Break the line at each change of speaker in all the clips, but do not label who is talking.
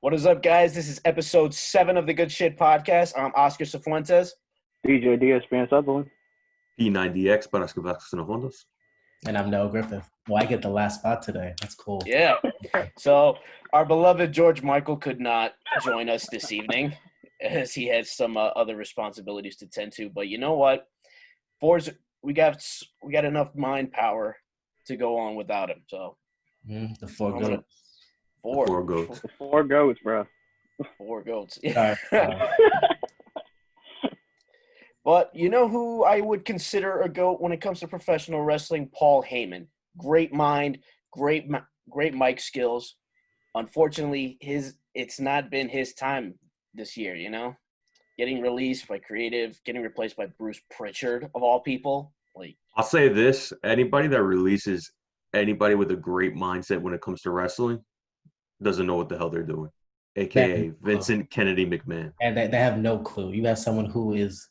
What is up, guys? This is episode 7 of the Good Sht Podcast. I'm Oscar Cifuentes.
DJ Diaz, Span Sutherland.
P90X para as que vas no Hondas.
And I'm Noah Griffith. Well, I get the last spot today. That's cool.
Yeah. So our beloved George Michael could not join us this evening as he has some other responsibilities to tend to. But you know what? We got enough mind power to go on without him. So
the four goats.
Four
goats.
The four goats, bro.
4 goats. But you know who I would consider a GOAT when it comes to professional wrestling? Paul Heyman. Great mind, great mic skills. Unfortunately, it's not been his time this year, you know? Getting released by Creative, getting replaced by Bruce Pritchard, of all people.
I'll say this, anybody that releases anybody with a great mindset when it comes to wrestling doesn't know what the hell they're doing, a.k.a. Vincent Kennedy McMahon.
And they have no clue. You have someone who is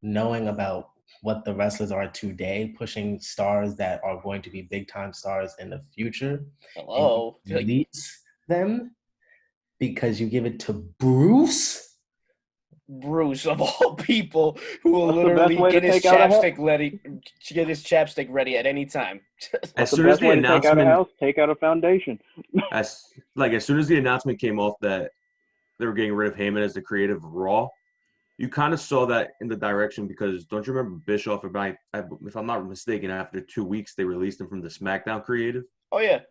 knowing about what the wrestlers are today, pushing stars that are going to be big-time stars in the future.
Hello.
Release them because you give it to Bruce?
Bruce, of all people, who will literally get his chapstick ready at any time.
As soon as the announcement,
take out a foundation.
as soon as the announcement came off that they were getting rid of Heyman as the creative of Raw, you kind of saw that in the direction because don't you remember Bischoff? If I'm not mistaken, after 2 weeks they released him from the SmackDown creative.
Oh yeah.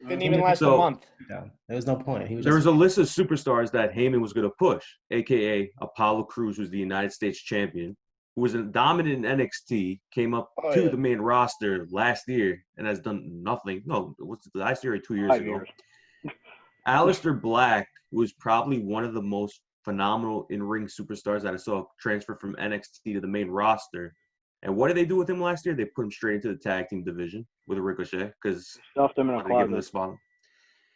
Didn't even last a month.
Yeah, there was no point.
There was a list of superstars that Heyman was going to push, a.k.a. Apollo Crews, who's the United States champion, who was dominant in NXT, came up to the main roster last year and has done nothing. No, what's it, last year or 2 years ago? Aleister Black was probably one of the most phenomenal in-ring superstars that I saw transfer from NXT to the main roster. And what did they do with him last year? They put him straight into the tag team division with a Ricochet because
stuffed him in a closet.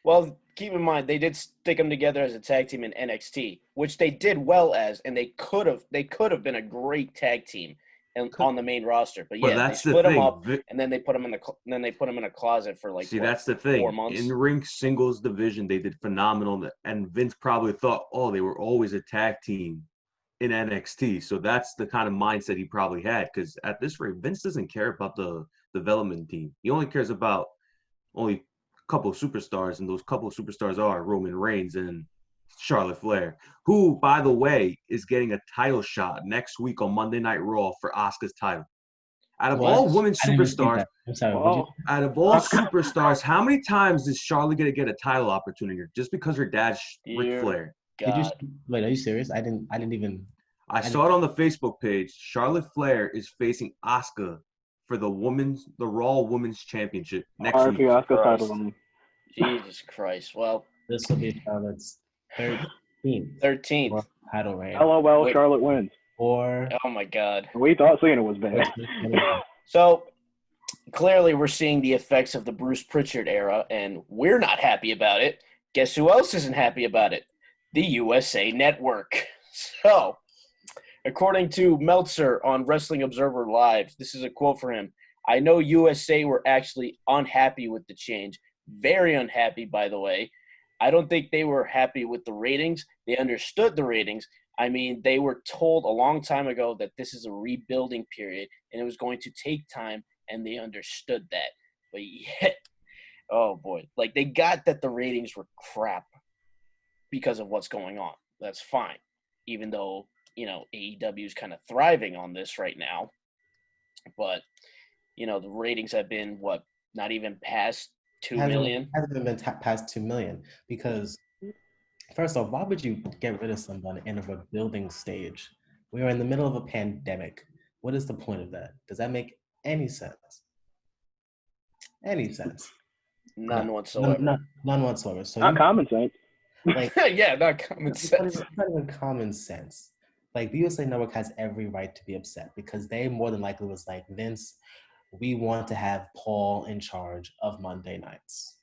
Well, keep in mind they did stick them together as a tag team in NXT, which they did well as, and they could have been a great tag team on the main roster. But yeah, they split them up, and then they put them in a closet for
that's the thing.
4 months.
In-ring singles division, they did phenomenal, and Vince probably thought, they were always a tag team in NXT. So that's the kind of mindset he probably had because at this rate, Vince doesn't care about the development team. He only cares about only a couple of superstars, and those couple of superstars are Roman Reigns and Charlotte Flair, who, by the way, is getting a title shot next week on Monday Night Raw for Asuka's title. Out of all women superstars, superstars, how many times is Charlotte going to get a title opportunity just because her dad's Ric Flair?
Wait, are you serious? I didn't even.
I saw it on the Facebook page. Charlotte Flair is facing Asuka for the Raw Women's Championship next week.
Jesus Christ! Well,
this will be Charlotte's
13th
title reign.
LOL, Charlotte wins.
Oh my God!
We thought Cena was bad.
So clearly, we're seeing the effects of the Bruce Pritchard era, and we're not happy about it. Guess who else isn't happy about it? The USA Network. So, according to Meltzer on Wrestling Observer Live, this is a quote for him. I know USA were actually unhappy with the change. Very unhappy, by the way. I don't think they were happy with the ratings. They understood the ratings. I mean, they were told a long time ago that this is a rebuilding period and it was going to take time, and they understood that. But yet, oh boy, they got that the ratings were crap because of what's going on. That's fine. Even though, AEW is kind of thriving on this right now. But, the ratings have been, not even past 2 million?
Hasn't been past 2 million because, first off, why would you get rid of somebody in a rebuilding stage? We are in the middle of a pandemic. What is the point of that? Does that make any sense? Any sense?
None whatsoever.
None whatsoever. So
not common sense.
Yeah, not common sense.
It's not even common sense. The USA Network has every right to be upset because they more than likely was like, Vince, we want to have Paul in charge of Monday nights.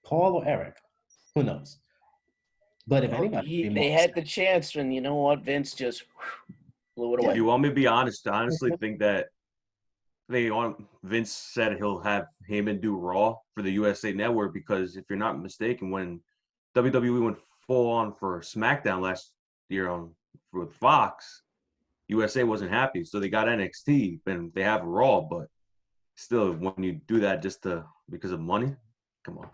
Paul or Eric, who knows? But if anybody,
they had the chance, and you know what? Vince just blew it away.
If you want me to be honest, I honestly think that Vince said he'll have Heyman do Raw for the USA Network because if you're not mistaken, when WWE went full on for SmackDown last year with Fox, USA wasn't happy, so they got NXT, and they have Raw. But still, when you do that just because of money, come on.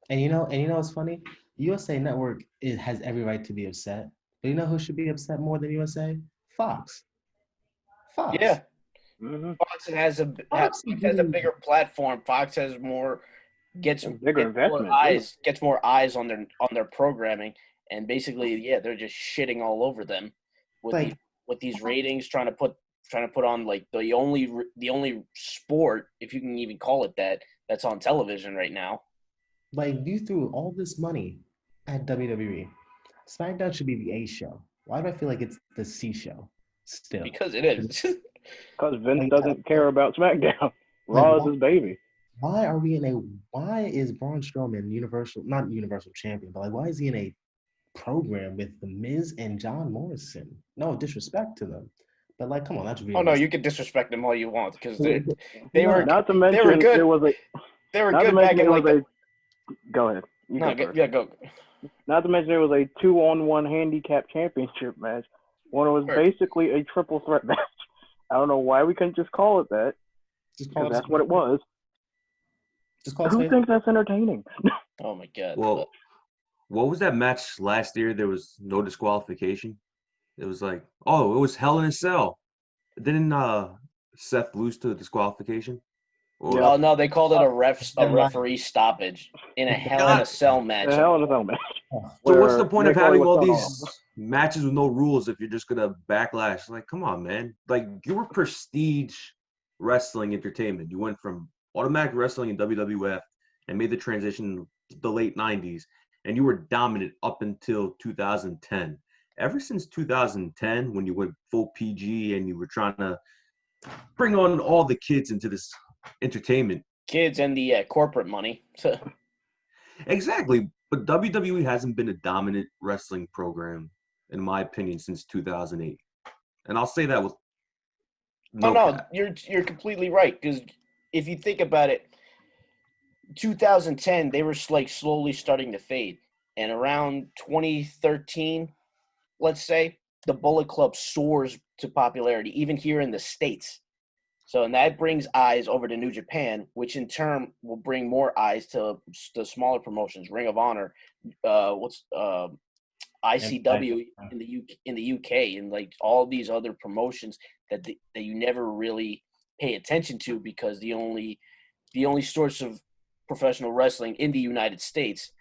And you know what's funny? USA Network has every right to be upset. But you know who should be upset more than USA? Fox.
Yeah.
Mm-hmm.
Fox has a bigger platform. Fox has gets more eyes on their programming, and basically, yeah, they're just shitting all over them with these ratings, trying to put on like the only sport, if you can even call it that, that's on television right now.
Like, you threw all this money at WWE. SmackDown should be the A show. Why do I feel like it's the C show still?
Because it is.
Because Vince doesn't care about SmackDown. Raw is his baby.
Why is Braun Strowman not Universal Champion, but like, why is he in a program with The Miz and John Morrison? No disrespect to them, but like, come on, that's real.
Oh no, you can disrespect them all you want, because they were
not to mention
they were good.
There was
They were good back in like.
Go ahead.
Go.
Not to mention there was a 2-on-1 handicap championship match. One was basically a triple threat match. I don't know why we couldn't just call it that. That's what it was. Who thinks that's entertaining?
Oh my god.
Well, what was that match last year? There was no disqualification. It was like, it was Hell in a Cell. Didn't Seth lose to the disqualification?
Well, no, they called it a referee stoppage in a Hell in a Cell match.
A Hell in a Cell match.
So what's the point of having all these matches with no rules if you're just gonna backlash? Like, come on, man. Like, you were prestige wrestling entertainment. You went from automatic wrestling in WWF and made the transition the late 90s, and you were dominant up until 2010. Ever since 2010, when you went full PG and you were trying to bring on all the kids into this entertainment.
Kids and the corporate money.
Exactly. But WWE hasn't been a dominant wrestling program, in my opinion, since 2008. And I'll say that with
no, you're completely right. Because if you think about it, 2010, they were like slowly starting to fade. And around 2013, let's say, the Bullet Club soars to popularity, even here in the States. So, and that brings eyes over to New Japan, which in turn will bring more eyes to the smaller promotions, Ring of Honor, ICW in the UK, and like all these other promotions that you never really pay attention to, because the only source of professional wrestling in the United States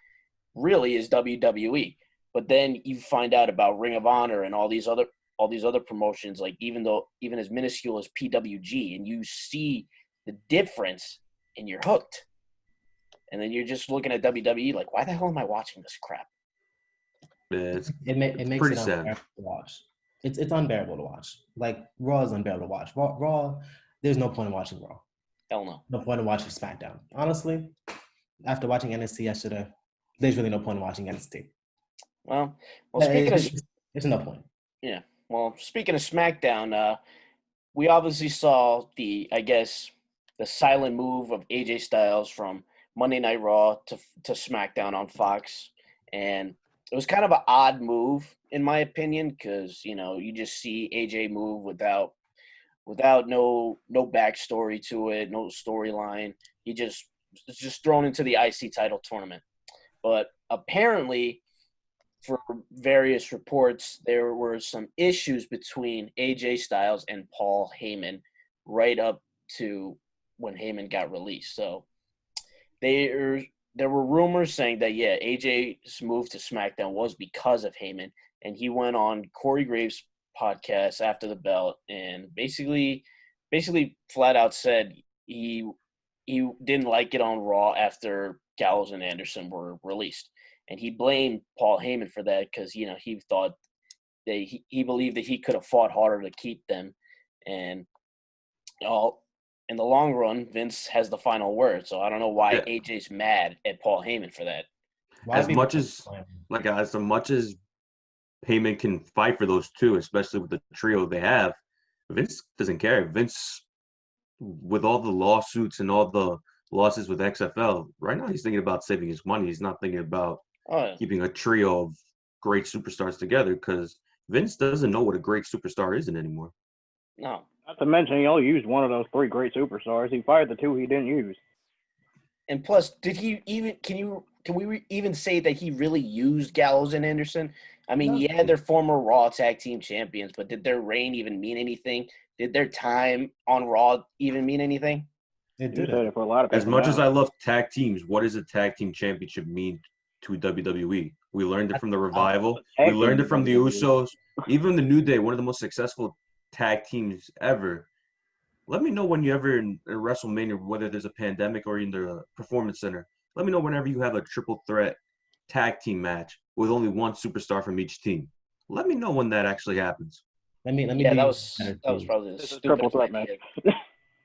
really is WWE. But then you find out about Ring of Honor and all these other promotions, like even as minuscule as PWG, and you see the difference and you're hooked. And then you're just looking at WWE like, why the hell am I watching this crap?
It makes
pretty
it
sad
unbearable to watch. It's unbearable to watch. Like, Raw is unbearable to watch. Raw, there's no point in watching Raw.
Hell no.
No point in watching SmackDown. Honestly, after watching NXT yesterday, there's really no point in watching NXT.
Well, speaking of,
there's no point.
Yeah. Well, speaking of SmackDown, we obviously saw the silent move of AJ Styles from Monday Night Raw to SmackDown on Fox, and it was kind of an odd move in my opinion, because you just see AJ move without no backstory to it, no storyline. It's just thrown into the IC title tournament. But apparently, for various reports, there were some issues between AJ Styles and Paul Heyman right up to when Heyman got released. So there were rumors saying that, yeah, AJ's move to SmackDown was because of Heyman, and he went on Corey Graves' podcast after the belt and basically flat out said he didn't like it on Raw after Gallows and Anderson were released. And he blamed Paul Heyman for that because, he thought that he believed that he could have fought harder to keep them. And in the long run, Vince has the final word. So I don't know why AJ's mad at Paul Heyman for that.
As much as Heyman can fight for those two, especially with the trio they have, Vince doesn't care. Vince, with all the lawsuits and all the losses with XFL, right now he's thinking about saving his money. He's not thinking about keeping a trio of great superstars together, because Vince doesn't know what a great superstar is anymore.
No.
Not to mention, he only used one of those 3 great superstars. He fired the 2 he didn't use.
And plus, did he even? Can we even say that he really used Gallows and Anderson? I mean, yeah, they're former Raw Tag Team Champions, but did their reign even mean anything? Did their time on Raw even mean anything?
It
You
did
said it for a lot of people.
As much as I love tag teams, what does a tag team championship mean to WWE? We learned it from the Revival. We learned it from the Usos. Even the New Day, one of the most successful tag teams ever. Let me know when you ever in WrestleMania, whether there's a pandemic or in the Performance Center. Let me know whenever you have a triple threat tag team match with only one superstar from each team. Let me know when that actually happens.
Let me
Yeah, that was probably the stupidest idea.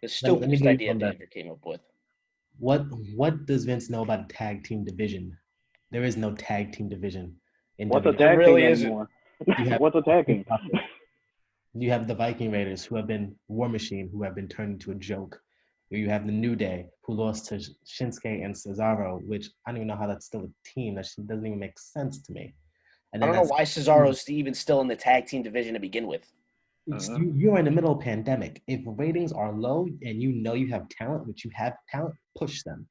The stupidest idea they ever came up with.
What does Vince know about a tag team division? There is no tag team division in
What's a
WWE.
tag team anymore? What's a tag team?
You have the Viking Raiders, who have been War Machine, who have been turned into a joke. You have the New Day, who lost to Shinsuke and Cesaro, which I don't even know how that's still a team. That doesn't even make sense to me. And
I don't know why Cesaro's even still in the tag team division to begin with.
You're in the middle of a pandemic. If ratings are low and you know you have talent, which you have talent, push them.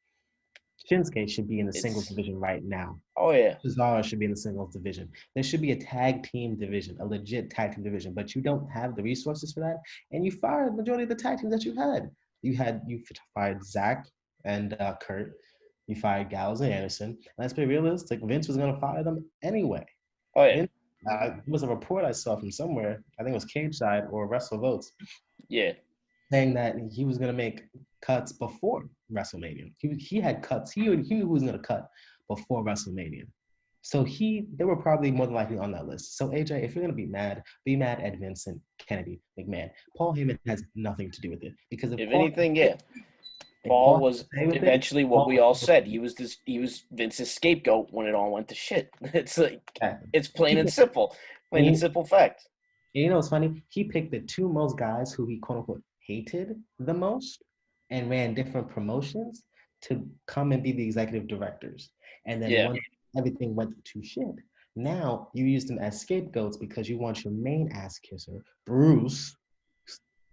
Shinsuke should be in the singles division right now.
Oh, yeah.
Cesaro should be in the singles division. There should be a tag team division, a legit tag team division, but you don't have the resources for that, and you fired the majority of the tag teams that you had. You fired Zach and Kurt. You fired Gallows and Anderson. And let's be realistic, Vince was going to fire them anyway.
Oh, yeah.
There was a report I saw from somewhere, I think it was Cage Side or Wrestle Votes.
Yeah.
Saying that he was going to make cuts before WrestleMania. He had cuts. He knew who was going to cut before WrestleMania. So they were probably more than likely on that list. So AJ, if you're going to be mad at Vincent Kennedy McMahon. Paul Heyman has nothing to do with it. Because if
anything, yeah. Paul was eventually what we all said. He was Vince's scapegoat when it all went to shit. It's like it's plain and simple. Plain and simple fact.
You know what's funny? He picked the 2 most guys who he quote unquote hated the most and ran different promotions to come and be the executive directors. And then once everything went to shit, now you use them as scapegoats because you want your main ass kisser, Bruce,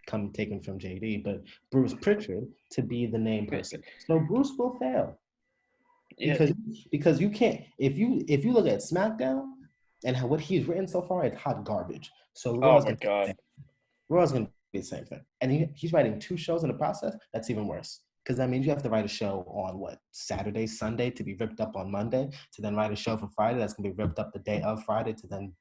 come taken from JD, but Bruce Pritchard to be the name person. So Bruce will fail. Because you can't, if you look at SmackDown and what he's written so far, it's hot garbage. So Raw's going to be the same thing. And he's writing 2 shows in the process. That's even worse. Because that means you have to write a show on Saturday, Sunday to be ripped up on Monday, to then write a show for Friday that's going to be ripped up the day of Friday to then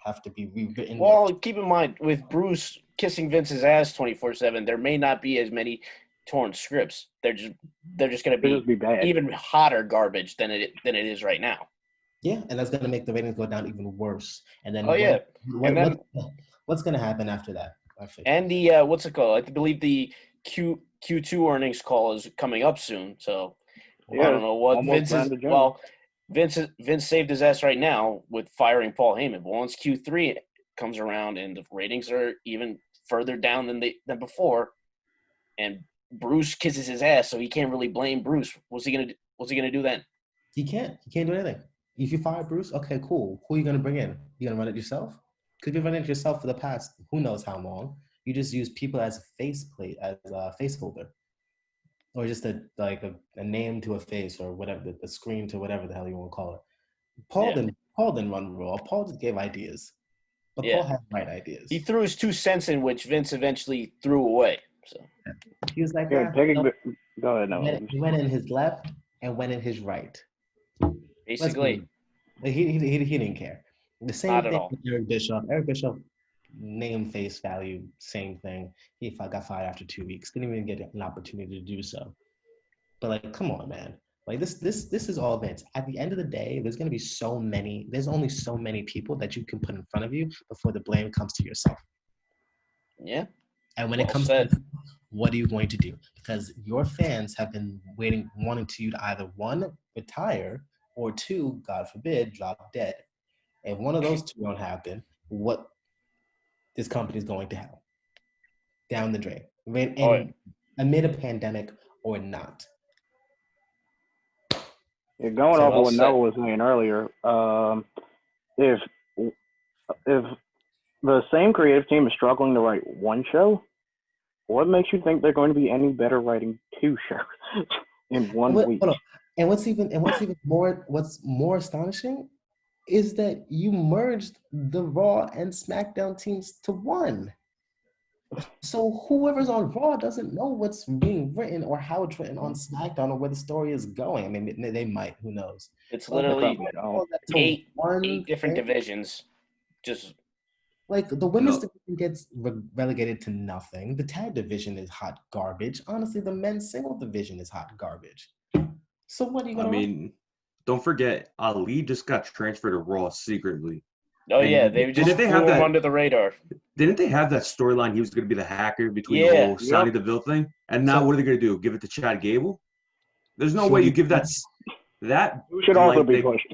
have to be rewritten.
Well, keep in mind, with Bruce kissing Vince's ass 24/7, there may not be as many torn scripts. They're just going to be even hotter garbage than it is right now.
Yeah, and that's going to make the ratings go down even worse. And then what's going to happen after that?
And the what's it called? I believe the Q2 earnings call is coming up soon. So I don't know what Vince is. Well, Vince saved his ass right now with firing Paul Heyman. But once Q3 comes around and the ratings are even further down than before, and Bruce kisses his ass, so he can't really blame Bruce. What's he gonna do then?
He can't do anything. If you fire Bruce, okay, cool. Who are you gonna bring in? You gonna run it yourself? Because you've been running it yourself for the past who knows how long. You just use people as a face holder, or just a name to a face, or whatever, the screen to whatever the hell you want to call it. Paul didn't run Raw. Paul just gave ideas, but Paul had right ideas.
He threw his 2 cents in, which Vince eventually threw away. So
he was like,
go ahead. No.
He went in his left and went in his right.
Basically,
he didn't care. The same thing with Eric Bischoff. Eric Bischoff, name, face value, same thing. He got fired after 2 weeks. Didn't even get an opportunity to do so. But come on, man. This is all Vince. At the end of the day, there's only so many people that you can put in front of you before the blame comes to yourself.
Yeah.
And when it comes to what are you going to do? Because your fans have been wanting you to either 1, retire, or 2, God forbid, drop dead. If one of those 2 don't happen, what this company is going to have down the drain, amid a pandemic or not.
Yeah, going off of what Noah was saying earlier, if the same creative team is struggling to write one show, what makes you think they're going to be any better writing two shows in one week?
Hold on. And what's more astonishing is that you merged the Raw and SmackDown teams to one. So whoever's on Raw doesn't know what's being written or how it's written on SmackDown or where the story is going. I mean, they might. Who knows?
It's literally eight different divisions. Just
like the women's division gets relegated to nothing. The tag division is hot garbage. Honestly, the men's single division is hot garbage. So what are you gonna?
Don't forget, Ali just got transferred to Raw secretly.
Oh, and yeah, they just flew him under the radar.
Didn't they have that storyline he was going to be the hacker between the whole Sonya Deville thing? And now what are they going to do? Give it to Chad Gable? There's no way you give that
should also be pushed.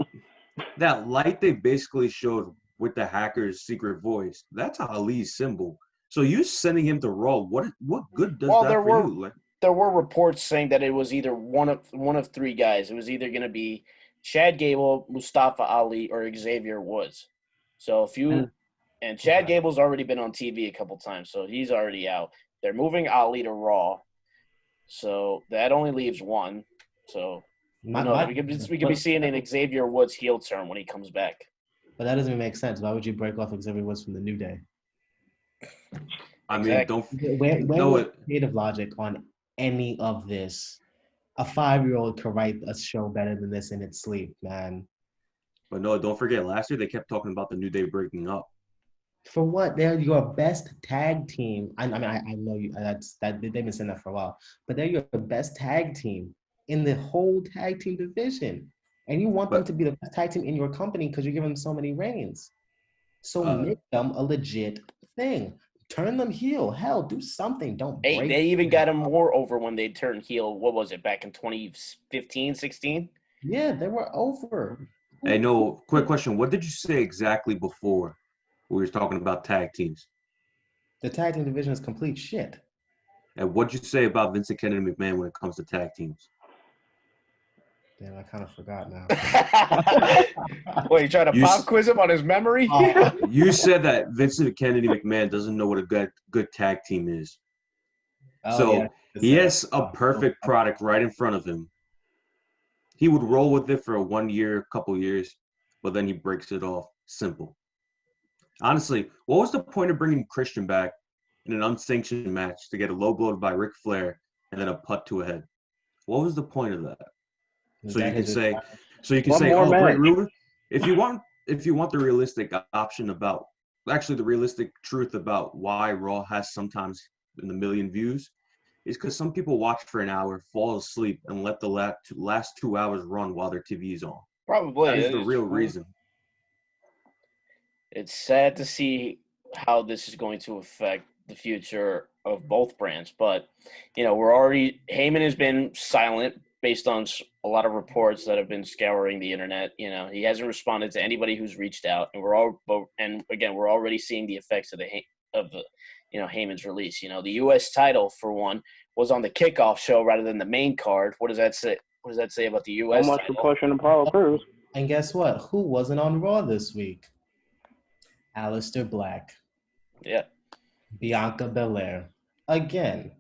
That light they basically showed with the hacker's secret voice, that's Ali's symbol. So you sending him to Raw, what good does that for you? Like,
there were reports saying that it was either one of three guys. It was either going to be Chad Gable, Mustafa Ali, or Xavier Woods. So and Chad Gable's already been on TV a couple times, so he's already out. They're moving Ali to Raw, so that only leaves one. So we could be seeing an Xavier Woods heel turn when he comes back.
But that doesn't make sense. Why would you break off Xavier Woods from the New Day?
I mean,
where's creative logic on any of this? A 5-year-old could write a show better than this in its sleep, man.
But no, don't forget, last year they kept talking about the New Day breaking up.
For what? They're your best tag team. I know you. They've been saying that for a while. But they're your best tag team in the whole tag team division, and you want them to be the best tag team in your company because you give them so many reigns. So make them a legit thing. Turn them heel. Hell, do something. Don't break.
They even got them more over when they turned heel. What was it, back in 2015, 16?
Yeah, they were over.
Hey, no, quick question. What did you say exactly before we were talking about tag teams?
The tag team division is complete shit.
And what'd you say about Vincent Kennedy McMahon when it comes to tag teams?
Damn, I kind of forgot now.
Wait, you trying to pop quiz him on his memory?
You said that Vincent Kennedy McMahon doesn't know what a good tag team is. He has a perfect product right in front of him. He would roll with it for 1 year, couple years, but then he breaks it off. Simple. Honestly, what was the point of bringing Christian back in an unsanctioned match to get a low blow by Ric Flair and then a putt to a head? What was the point of that? So you can say, oh, great rumor. If you want the realistic option about, actually the realistic truth about why Raw has sometimes in the million views, is because some people watch for an hour, fall asleep, and let the last 2 hours run while their TV is on.
Probably.
That is the real reason.
It's sad to see how this is going to affect the future of both brands. But, Heyman has been silent based on a lot of reports that have been scouring the internet. He hasn't responded to anybody who's reached out. And we're already seeing the effects of Heyman's release. The U.S. title, for one, was on the kickoff show rather than the main card. What does that say? What does that say about the U.S.
title? How much for pushing Apollo Crews?
And guess what? Who wasn't on Raw this week? Aleister Black.
Yeah.
Bianca Belair. Again.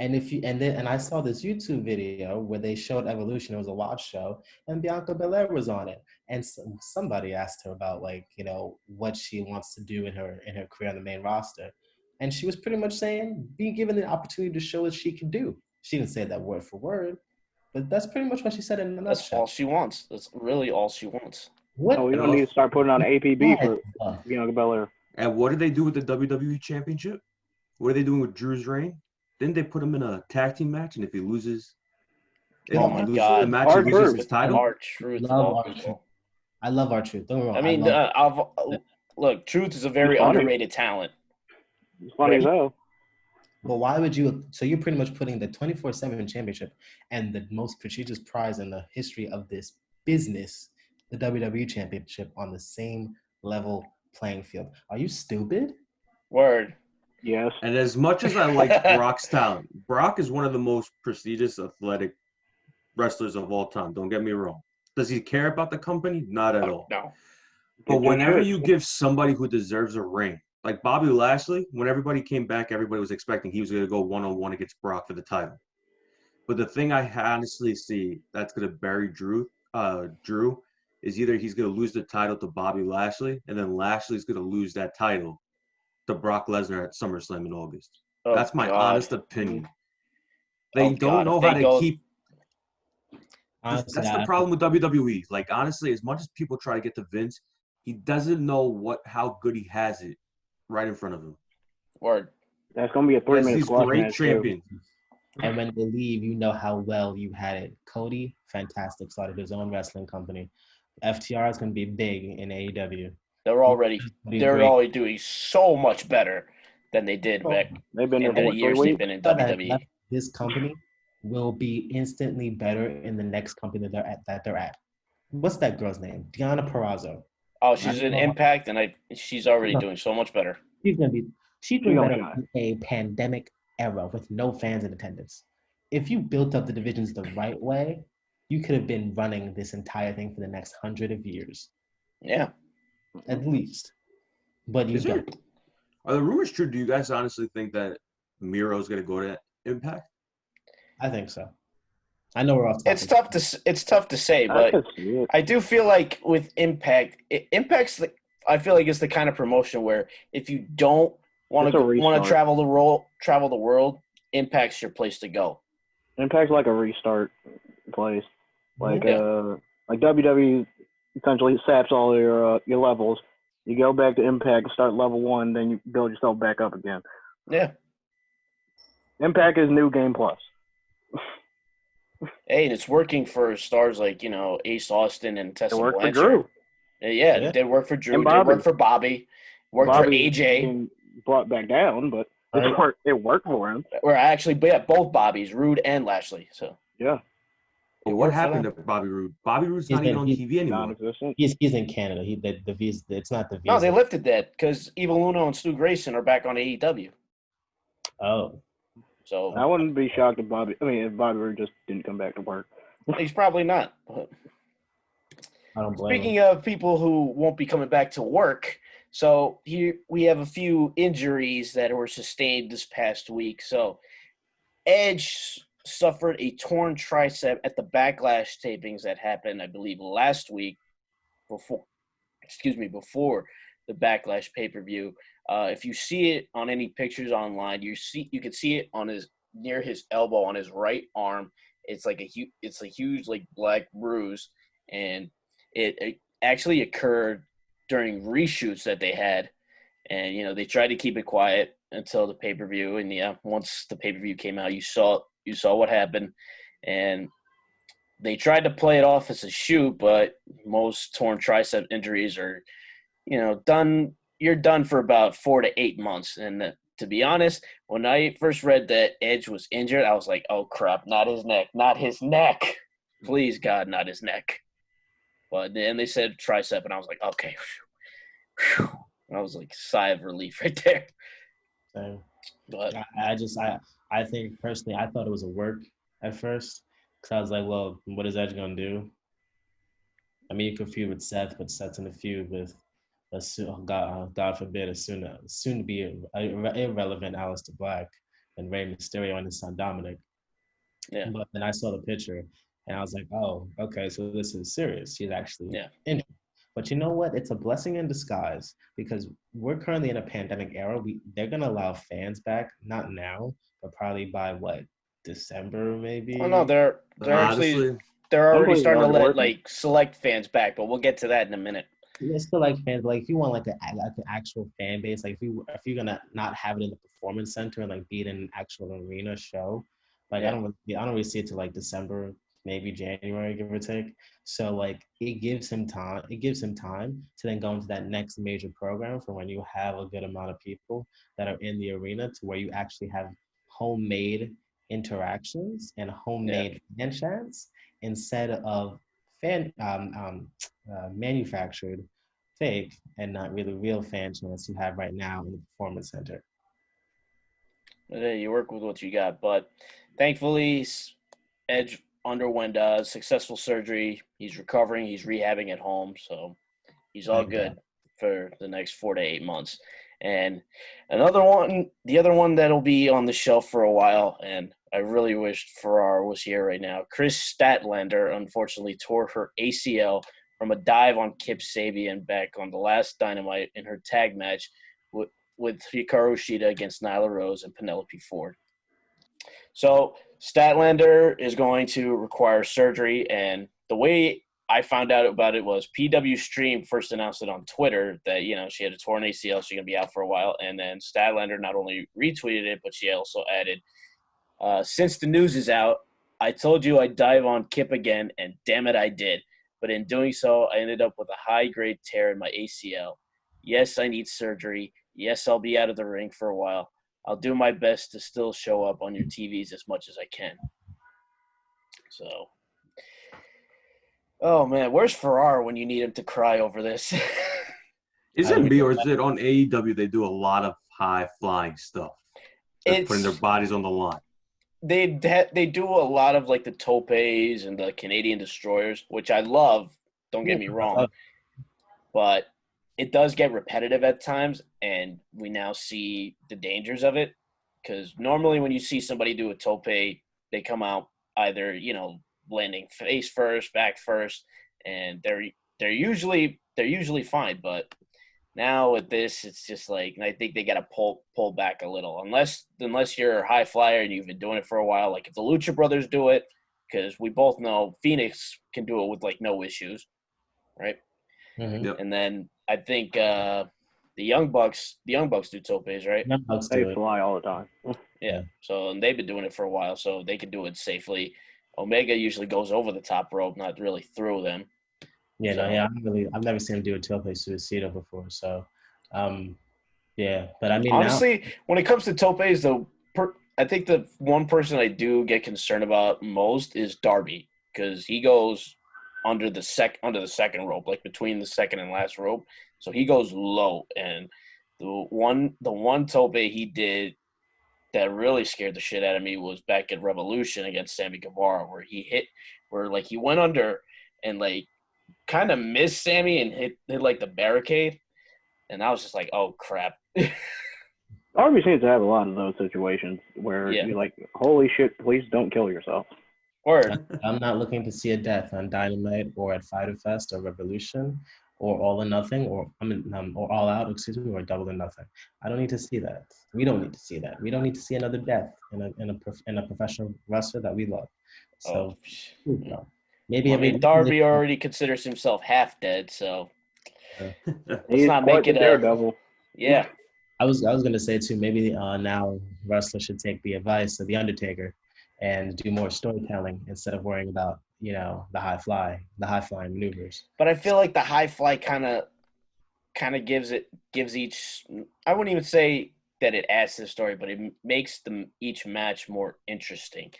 And I saw this YouTube video where they showed Evolution. It was a watch show, and Bianca Belair was on it. And somebody asked her about what she wants to do in her career on the main roster, and she was pretty much saying, be given the opportunity to show what she can do. She didn't say that word for word, but that's pretty much what she said in a nutshell.
That's all she wants. That's really all she wants.
We don't need to start putting on APB for Bianca Belair.
And what did they do with the WWE Championship? What are they doing with Drew's reign? Didn't they put him in a tag team match? And if he loses,
the match,
he loses his title?
R-Truth.
I love R-Truth. Don't get me wrong.
I mean, look, Truth is a very underrated talent.
It's funny as hell.
But why would you? So you're pretty much putting the 24/7 championship and the most prestigious prize in the history of this business, the WWE Championship, on the same level playing field. Are you stupid?
Word.
Yes.
And as much as I like Brock's talent, Brock is one of the most prestigious athletic wrestlers of all time. Don't get me wrong. Does he care about the company? Not at all.
No.
But whenever you give somebody who deserves a ring, like Bobby Lashley, when everybody came back, everybody was expecting he was going to go one-on-one against Brock for the title. But the thing I honestly see that's going to bury Drew is either he's going to lose the title to Bobby Lashley, and then Lashley's going to lose that title to Brock Lesnar at SummerSlam in August.
Oh,
that's my honest opinion. They don't
God.
know how to keep.
Honestly,
That's the problem with WWE. Like, honestly, as much as people try to get to Vince, he doesn't know how good he has it right in front of him.
Word.
That's going to be a 3-minute squash
great
match,
champions.
And when they leave, you know how well you had it. Cody, fantastic, started his own wrestling company. FTR is going to be big in AEW.
They're already doing so much better than they did back
they've been
in
there
the
for
years they've been in WWE.
This company will be instantly better in the next company that they're at. What's that girl's name? Deonna Purrazzo.
Oh, she's in Impact, and she's already doing so much better.
She's doing better in a pandemic era with no fans in attendance. If you built up the divisions the right way, you could have been running this entire thing for the next 100 of years.
Yeah.
At least. But you don't.
Are the rumors true? Do you guys honestly think that Miro's going to go to Impact?
I think so. I know we're off topic.
It's tough to say, but I do feel like with Impact, I feel like it's the kind of promotion where if you don't want to travel the world, Impact's your place to go.
Impact's like a restart place. Like WWE essentially saps all your levels. You go back to Impact, start level 1, then you build yourself back up again.
Yeah.
Impact is New Game Plus.
Hey, and it's working for stars like, Ace Austin and Tessa Blanchard.
For Drew.
Yeah, it did work for Drew.
It did
work for Bobby. Worked for AJ.
Brought back down, but it worked for him.
Or actually, both Bobbies, Rude and Lashley. So
yeah.
Hey, what happened to Bobby Roode? Bobby Roode's not even on TV anymore.
He's in Canada. The visa. It's not the visa.
No, they lifted that because Evil Uno and Stu Grayson are back on AEW.
Oh.
So
I wouldn't be shocked if Bobby Roode just didn't come back to work.
He's probably not. But
I don't blame
speaking
him.
of people who won't be coming back to work, so here we have a few injuries that were sustained this past week. So Edge suffered a torn tricep at the Backlash tapings that happened, I believe, last week before the Backlash pay-per-view. If you see it on any pictures online, you can see it on near his elbow on his right arm. It's like a huge like black bruise, and it actually occurred during reshoots that they had, and they tried to keep it quiet until the pay-per-view, and once the pay-per-view came out, you saw what happened, and they tried to play it off as a shoot, but most torn tricep injuries are done. You're done for about 4 to 8 months. And to be honest, when I first read that Edge was injured, I was like, oh, crap, not his neck. Please, God, not his neck. But then they said tricep, and I was like, okay. Whew. And I was like, sigh of relief right there.
So,
but
I think, personally, I thought it was a work at first because I was like, well, what is Edge going to do? I mean, you could feud with Seth, but Seth's in a feud with God forbid, a soon to be irrelevant Aleister Black and Rey Mysterio and his son Dominic.
Yeah.
But then I saw the picture and I was like, oh, okay, so this is serious. He's actually injured. But you know what? It's a blessing in disguise because we're currently in a pandemic era. They're gonna allow fans back, not now, but probably by December maybe.
Oh no, they're already starting to let select fans back, but we'll get to that in a minute.
It's still like fans. Like if you want an actual fan base, like if you're gonna not have it in the performance center and be it in an actual arena show, I don't really see it till December, maybe January, give or take. So it gives him time. It gives him time to then go into that next major program for when you have a good amount of people that are in the arena to where you actually have homemade interactions and homemade fan chants instead of manufactured fake and not really real fan chants you have right now in the performance center.
You work with what you got, but thankfully Edge underwent successful surgery. He's recovering. He's rehabbing at home, so he's all good for the next 4 to 8 months. And the other one that'll be on the shelf for a while, and I really wished Farrar was here right now. Chris Statlander unfortunately tore her ACL from a dive on Kip Sabian back on the last Dynamite in her tag match with Hikaru Shida against Nyla Rose and Penelope Ford. So Statlander is going to require surgery, and the way I found out about it was PW Stream first announced it on Twitter that, she had a torn ACL, she's going to be out for a while, and then Statlander not only retweeted it, but she also added, since the news is out, I told you I'd dive on Kip again, and damn it, I did. But in doing so, I ended up with a high-grade tear in my ACL. Yes, I need surgery. Yes, I'll be out of the ring for a while. I'll do my best to still show up on your TVs as much as I can. So, oh, man, where's Farrar when you need him to cry over this?
Is it me or is it on AEW they do a lot of high-flying stuff? They're putting their bodies on the line.
They do a lot of, like, the topes and the Canadian destroyers, which I love. Don't get me wrong. But it does get repetitive at times, and we now see the dangers of it. Because normally when you see somebody do a tope, they come out either, landing face first, back first, and they're usually fine. But now with this, it's just like, I think they got to pull back a little, unless you're a high flyer and you've been doing it for a while. Like if the Lucha Brothers do it, because we both know Phoenix can do it with like no issues, right?
Mm-hmm. Yep.
And then I think the Young Bucks do topes, right?
They fly all the time.
Yeah. So and they've been doing it for a while, so they can do it safely. Omega usually goes over the top rope, not really through them.
Yeah, I've never seen him do a tope suicida before. So, but I mean,
honestly, when it comes to topes, though, I think the one person I do get concerned about most is Darby, because he goes under the second rope, like between the second and last rope. So he goes low, and the one tope he did that really scared the shit out of me was back at Revolution against Sammy Guevara, where he went under and like kind of missed Sammy and hit like the barricade, and I was just like, oh crap.
Darby seems to have a lot of those situations where you're like, holy shit, please don't kill yourself.
Word.
I'm not looking to see a death on Dynamite or at Fyter Fest or Revolution or All or Nothing or All Out, or Double or Nothing. I don't need to see that. We don't need to see that. We don't need to see another death in a professional wrestler that we love. So, maybe
Darby already considers himself half dead, so
let's not make it a daredevil.
Yeah.
I was gonna say too. Maybe now wrestlers should take the advice of the Undertaker and do more storytelling instead of worrying about the high flying maneuvers.
But I feel like the high fly kind of gives each. I wouldn't even say that it adds to the story, but it makes each match more interesting.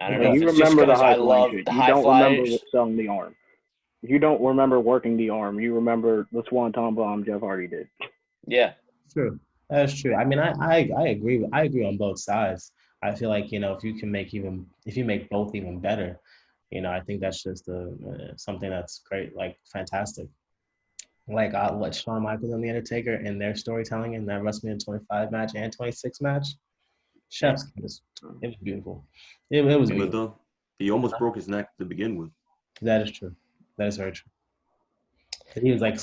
I don't know.
You
if it's
remember
just
the high
I love
shit.
The
you
high
don't
flyers.
Remember selling the arm. You don't remember working the arm. You remember the Swanton Bomb Jeff Hardy did.
Yeah,
true. That's true. I mean, I agree. I agree on both sides. I feel like if you make both even better, I think that's just something that's great, like fantastic. Like what Shawn Michaels and the Undertaker and their storytelling in that WrestleMania 25 match and 26 match, chef's kiss. It was beautiful. It was beautiful.
He almost broke his neck to begin with.
That is true. That is very true. He was like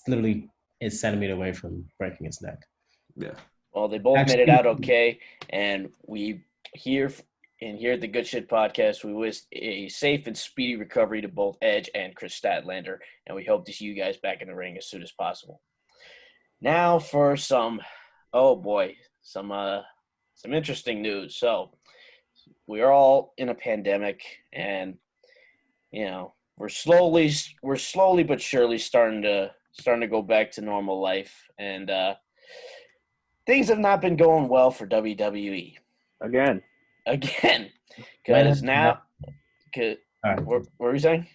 literally a centimeter away from breaking his neck.
Yeah.
Well, they both made it out okay, and we here at the Good Sht Podcast, we wish a safe and speedy recovery to both Edge and Chris Statlander, and we hope to see you guys back in the ring as soon as possible. Now for some interesting news. So we are all in a pandemic, and we're slowly but surely starting to go back to normal life, and things have not been going well for WWE. Again. Because now – what were you saying?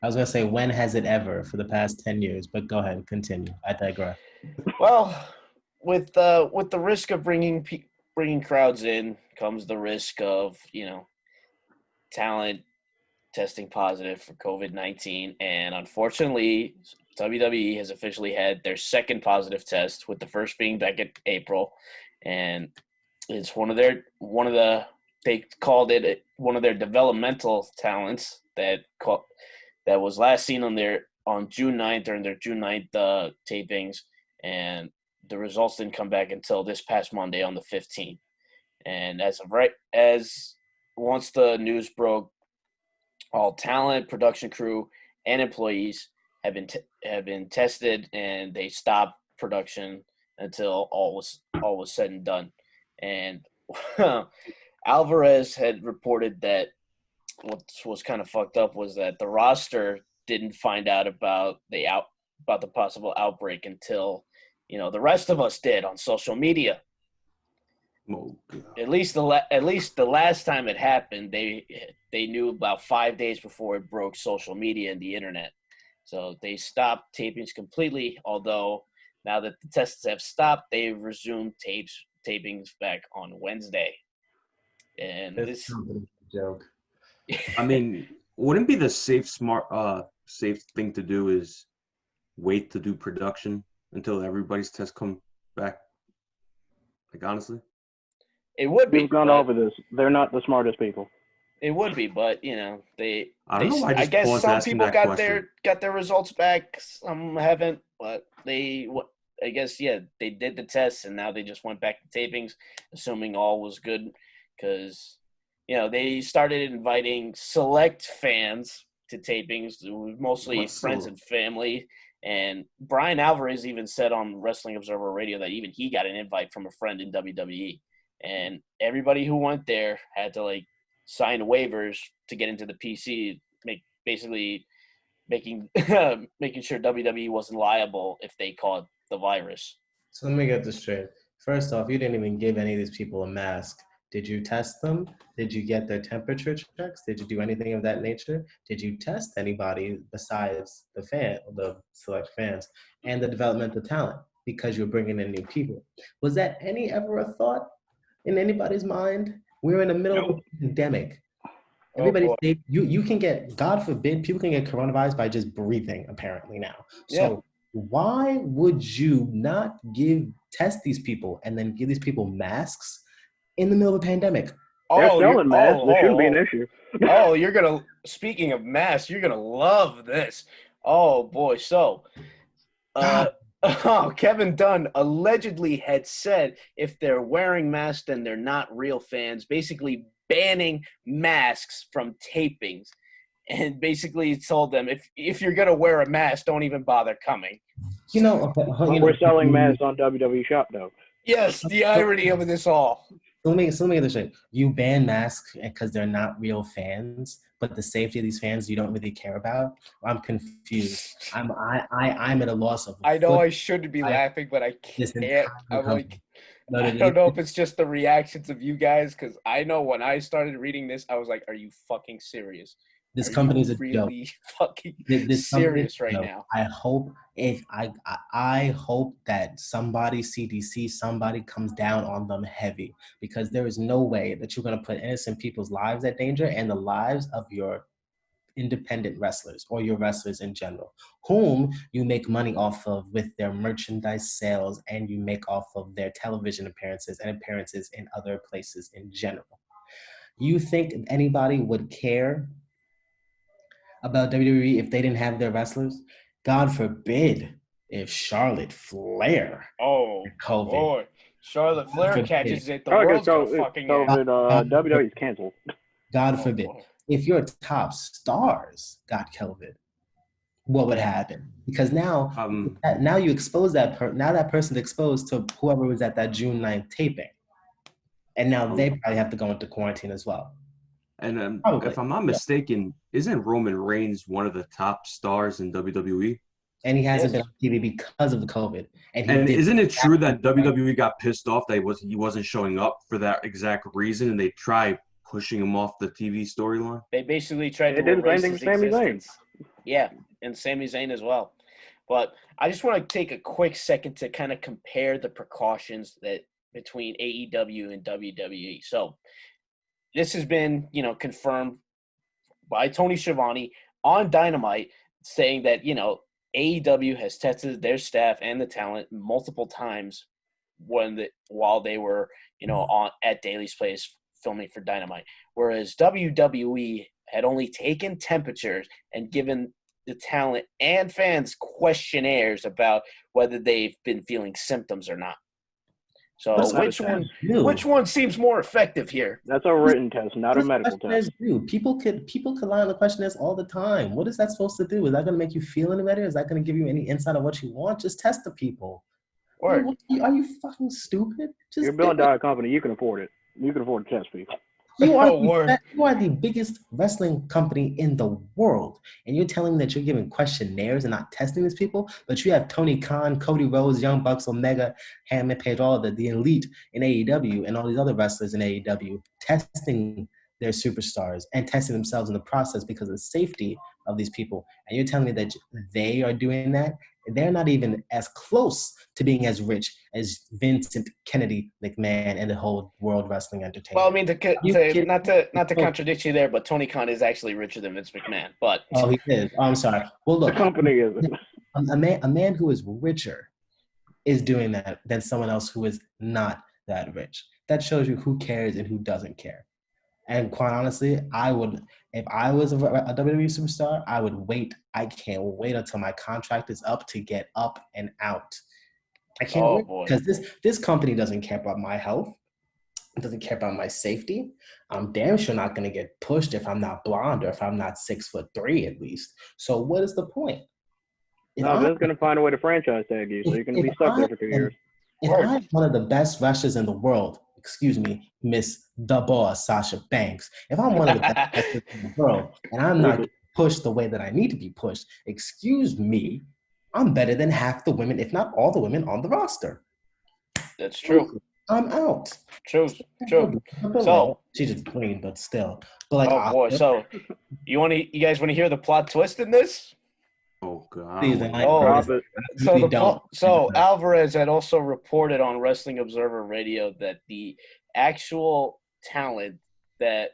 I was going to say, when has it ever for the past 10 years? But go ahead, continue. I digress.
Well, with the risk of bringing crowds in comes the risk of, talent testing positive for COVID-19, and unfortunately, WWE has officially had their second positive test, with the first being back in April, and it's they called it one of their developmental talents that was last seen on June 9th during their June 9th tapings, and the results didn't come back until this past Monday on the 15th. And once the news broke, all talent, production crew, and employees have been tested, and they stopped production until all was said and done. And Alvarez had reported that what was kind of fucked up was that the roster didn't find out about the possible outbreak until the rest of us did on social media.
Oh,
at least the last time it happened, they knew about 5 days before it broke social media and the internet. So they stopped tapings completely. Although now that the tests have stopped, they resumed tapings back on Wednesday. And this
joke.
I mean, wouldn't be the safe thing to do is wait to do production until everybody's tests come back? Like, honestly,
it would be.
We've gone over this. They're not the smartest people.
It would be, but
I don't know why.
I guess some people got their results back. Some haven't, but I guess they did the tests and now they just went back to tapings, assuming all was good, because they started inviting select fans to tapings, mostly friends and family. And Brian Alvarez even said on Wrestling Observer Radio that even he got an invite from a friend in WWE. And everybody who went there had to sign waivers to get into the PC, basically making sure WWE wasn't liable if they caught the virus.
So let me get this straight. First off, you didn't even give any of these people a mask. Did you test them? Did you get their temperature checks? Did you do anything of that nature? Did you test anybody besides the select fans, and the developmental talent, because you're bringing in new people? Was that ever a thought in anybody's mind? We're in the middle of a pandemic. Everybody's safe. You can get, God forbid, people can get coronavirus by just breathing, apparently now. So why would you not test these people and then give these people masks in the middle of a pandemic?
They're selling masks. There shouldn't be an issue.
Speaking of masks, you're going to love this. Oh, boy. So, Kevin Dunn allegedly had said if they're wearing masks, then they're not real fans, basically banning masks from tapings. And basically told them, if you're going to wear a mask, don't even bother coming.
We're selling masks on WWE Shop, though.
Yes, the irony of this all.
Let me get this straight. You ban masks because they're not real fans, but the safety of these fans you don't really care about. I'm confused. I'm at a loss of.
I know I shouldn't be laughing, but I can't. I'm like, I don't know if it's just the reactions of you guys, because I know when I started reading this, I was like, "Are you fucking serious?
This company's a
really
joke.
Fucking serious right now."
I hope I hope that somebody, CDC, somebody comes down on them heavy, because there is no way that you're going to put innocent people's lives at danger and the lives of your independent wrestlers or your wrestlers in general, whom you make money off of with their merchandise sales, and you make off of their television appearances and appearances in other places in general. You think anybody would care about WWE if they didn't have their wrestlers? God forbid if Charlotte Flair COVID.
Boy. Charlotte Flair catches it, the world's gonna fucking end.
WWE's canceled.
God forbid. If your top stars got COVID, what would happen? Because now you expose now that person's exposed to whoever was at that June 9th taping. And now they probably have to go into quarantine as well.
And if I'm not mistaken, isn't Roman Reigns one of the top stars in WWE?
And he hasn't been on TV because of the COVID.
And isn't it true that WWE got pissed off that he wasn't showing up for that exact reason, and they tried pushing him off the TV storyline?
They basically tried to erase his existence. Yeah, and Sami Zayn as well. But I just want to take a quick second to kind of compare the precautions between AEW and WWE. So this has been, confirmed by Tony Schiavone on Dynamite saying that, AEW has tested their staff and the talent multiple times while they were, at Daly's place filming for Dynamite, whereas WWE had only taken temperatures and given the talent and fans questionnaires about whether they've been feeling symptoms or not. So which one seems more effective here?
That's a written test, not a medical test.
People could lie on the questionnaires all the time. What is that supposed to do? Is that going to make you feel any better? Is that going to give you any insight on what you want? Just test the people. Are you fucking stupid?
You're a billion-dollar company. You can afford it. You can afford to test people.
You are the biggest wrestling company in the world, and you're telling me that you're giving questionnaires and not testing these people, but you have Tony Khan, Cody Rhodes, Young Bucks, Omega, Hangman Page, all of the elite in AEW, and all these other wrestlers in AEW testing their superstars and testing themselves in the process because of the safety of these people. And you're telling me that they are doing that? They're not even as close to being as rich as Vincent Kennedy McMahon and the whole World Wrestling Entertainment.
Well, I mean, not to contradict you there, but Tony Khan is actually richer than Vince McMahon. But
he is. Oh, I'm sorry. Well, look,
the company isn't.
A man who is richer is doing that than someone else who is not that rich. That shows you who cares and who doesn't care. And quite honestly, if I was a WWE superstar, I would wait. I can't wait until my contract is up to get up and out. I can't wait because this company doesn't care about my health. It doesn't care about my safety. I'm damn sure not going to get pushed if I'm not blonde or if I'm not 6'3" at least. So what is the point?
Vince's going to find a way to franchise tag you, so you're going to be stuck there for 2 years.
If I'm one of the best wrestlers in the world, excuse me, Miss the Boss Sasha Banks, if I'm one of the best wrestlers in the world and I'm not pushed the way that I need to be pushed, excuse me, I'm better than half the women, if not all the women on the roster.
That's true.
I'm out.
True. So
she's just green, but still. But
so you guys want to hear the plot twist in this?
Oh God!
So Alvarez had also reported on Wrestling Observer Radio that the actual talent that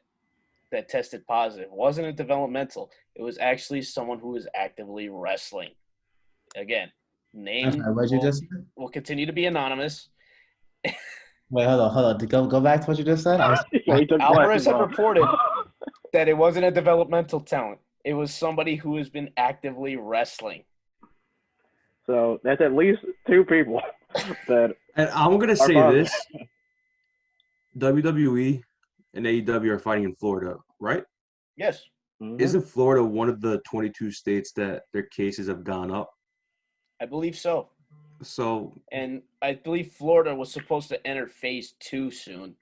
tested positive wasn't a developmental. It was actually someone who was actively wrestling. Again, name will continue to be anonymous.
Wait, hold on. Go back to what you just said.
Alvarez had reported that it wasn't a developmental talent. It was somebody who has been actively wrestling.
So that's at least two people that.
And I'm gonna say this: WWE and AEW are fighting in Florida, right?
Yes.
Mm-hmm.
Isn't Florida one of the 22 states that their cases have gone up?
I believe so.
And
I believe Florida was supposed to enter phase 2 soon.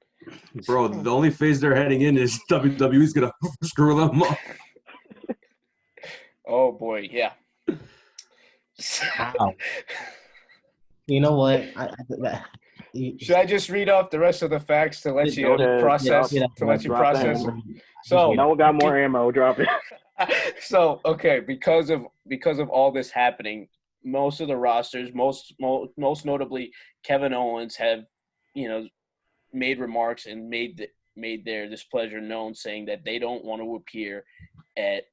Bro, the only phase they're heading in is WWE's gonna screw them up.
Oh boy, yeah.
Wow. You know what?
Should I just read off the rest of the facts to let you process? So
no one got more ammo. Drop it.
So because of all this happening, most of the rosters, most notably Kevin Owens, have made remarks and made their displeasure known, saying that they don't want to appear at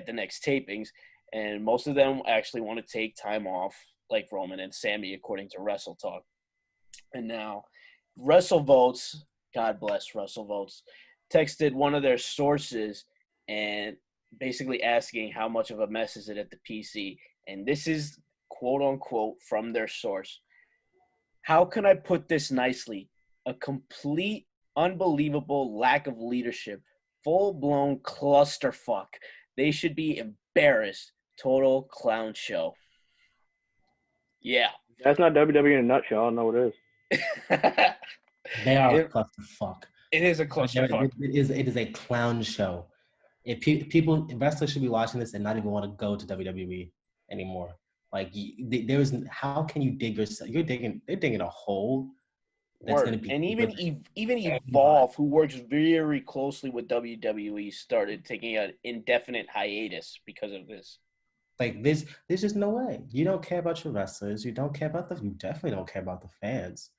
the next tapings, and most of them actually want to take time off, like Roman and Sammy, according to Wrestle Talk. And now, WrestleVotes, God bless WrestleVotes, texted one of their sources and basically asking how much of a mess is it at the PC. And this is quote unquote from their source. How can I put this nicely? A complete, unbelievable lack of leadership, full-blown clusterfuck. They should be embarrassed. Total clown show. Yeah.
That's not WWE in a nutshell. I don't know what it is.
They are a clusterfuck.
It is a clusterfuck.
It is a clown show. If wrestlers should be watching this and not even want to go to WWE anymore. Like how can you dig yourself? They're digging a hole. That's going to be.
And even Evolve, who works very closely with WWE, started taking an indefinite hiatus because of this.
Like there's just no way. You don't care about your wrestlers. You don't care about you definitely don't care about the fans.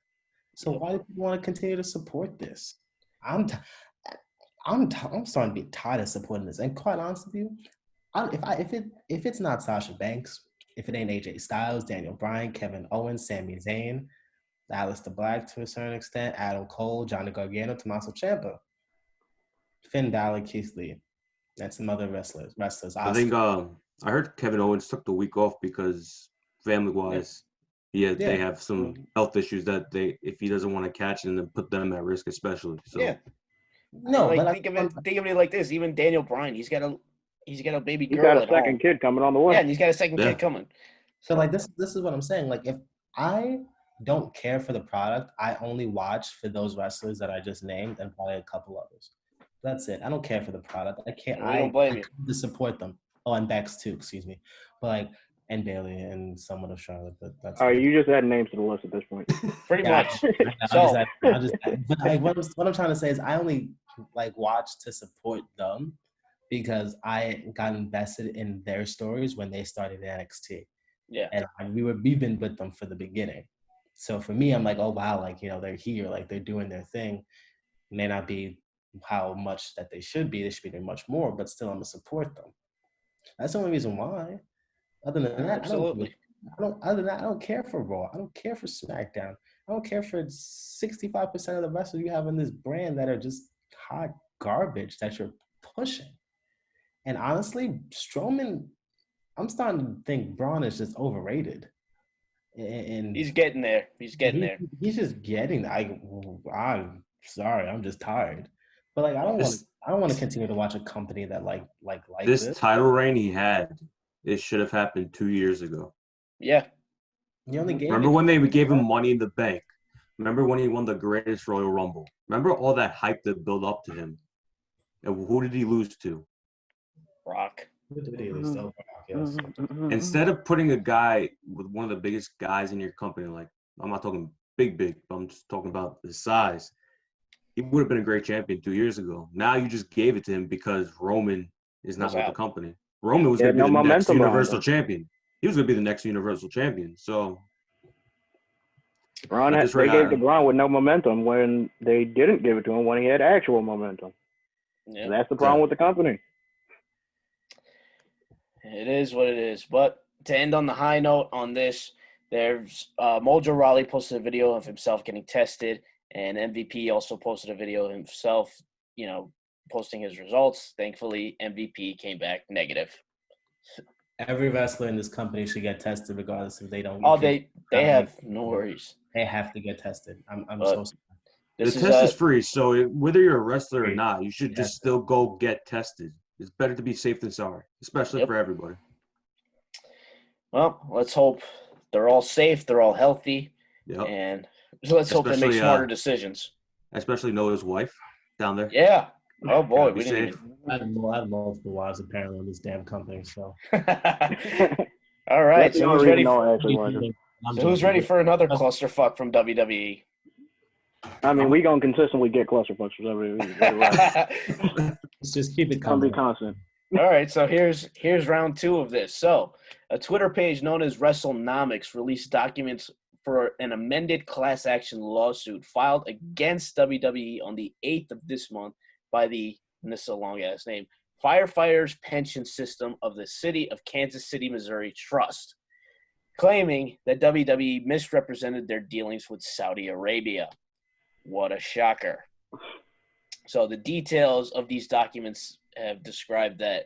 So why do people want to continue to support this? I'm starting to be tired of supporting this. And quite honest with you, if it's not Sasha Banks, if it ain't AJ Styles, Daniel Bryan, Kevin Owens, Sami Zayn, Aleister Black to a certain extent, Adam Cole, Johnny Gargano, Tommaso Ciampa, Finn Balor, Keith Lee, and some other wrestlers.
I think I heard Kevin Owens took the week off because family-wise, they have some health issues that if he doesn't want to catch and then put them at risk, especially. So.
Yeah.
No,
like,
but
think of it like this. Even Daniel Bryan, he's got a baby girl.
He's got a
at
second
home.
kid coming on the way.
Yeah, and he's got a second kid coming.
So like this is what I'm saying. Like if I don't care for the product, I only watch for those wrestlers that I just named and probably a couple others. That's it. I don't care for the product. I can't.
I don't blame you.
To support them. Oh, and Bex too. Excuse me. But like and Bailey and someone of Charlotte. But that's.
All right, you just add names to the list at this point.
Pretty much.
What I'm trying to say is I only like watch to support them because I got invested in their stories when they started NXT.
Yeah.
And we've been with them for the beginning. So for me, I'm like, oh wow, like they're here, like they're doing their thing. May not be how much that they should be. They should be doing much more, but still I'm gonna support them. That's the only reason why. Other than that,
absolutely.
I don't care for Raw. I don't care for SmackDown. I don't care for 65% of the wrestlers you have in this brand that are just hot garbage that you're pushing. And honestly, Strowman, I'm starting to think Braun is just overrated. And
he's getting there. He's just
getting there. I'm sorry, I'm just tired. But like I don't want to continue to watch a company that like
this title reign he had. It should have happened 2 years ago.
Yeah.
Remember when they gave him Money in the Bank? Remember when he won the greatest Royal Rumble? Remember all that hype that built up to him? And who did he lose to?
Rock.
Instead of putting a guy with one of the biggest guys in your company, like I'm not talking big, but I'm just talking about his size, he would have been a great champion 2 years ago. Now you just gave it to him because Roman is not with the company. Roman was going to be the next Universal Champion. He was going to be the next Universal Champion. So
they gave to Braun with no momentum when they didn't give it to him when he had actual momentum. Yeah. That's the problem with the company.
It is what it is. But to end on the high note on this, there's Mojo Rawley posted a video of himself getting tested, and MVP also posted a video of himself, posting his results. Thankfully, MVP came back negative.
Every wrestler in this company should get tested regardless if they don't.
Oh, they have no worries.
They have to get tested. I'm so sorry.
The test is free, so whether you're a wrestler or not, you should just still go get tested. It's better to be safe than sorry, especially for everybody.
Well, let's hope they're all safe, they're all healthy, and let's hope they make smarter decisions.
Especially Noah's wife down there.
Yeah. Oh boy, we didn't.
I have multiple wives apparently in this damn company. So.
All right, so who's ready? Who's ready for another clusterfuck from WWE?
I mean, we gonna consistently get clusterfucks from WWE.
Let's just keep it
coming. Be constant.
All right, so here's round 2 of this. So, a Twitter page known as WrestleNomics released documents for an amended class action lawsuit filed against WWE on the 8th of this month by and this is a long-ass name, Firefighters Pension System of the City of Kansas City, Missouri Trust, claiming that WWE misrepresented their dealings with Saudi Arabia. What a shocker. So the details of these documents have described that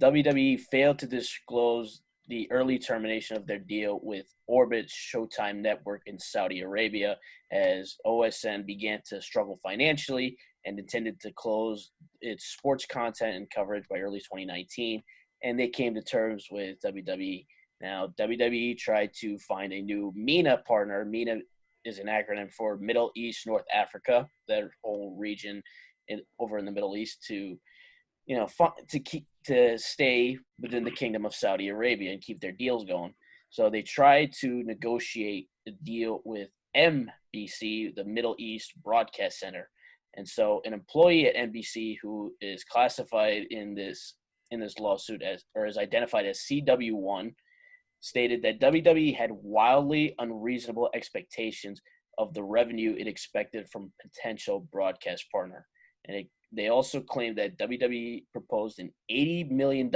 WWE failed to disclose the early termination of their deal with Orbit's Showtime network in Saudi Arabia as OSN began to struggle financially and intended to close its sports content and coverage by early 2019, and they came to terms with WWE. Now, WWE tried to find a new MENA partner. MENA is an acronym for Middle East, North Africa, that whole region over in the Middle East, to stay within the Kingdom of Saudi Arabia and keep their deals going. So they tried to negotiate a deal with NBC, the Middle East Broadcast Center. And so an employee at NBC who is classified in this lawsuit is identified as CW1 stated that WWE had wildly unreasonable expectations of the revenue it expected from potential broadcast partner. And they also claimed that WWE proposed an $80 million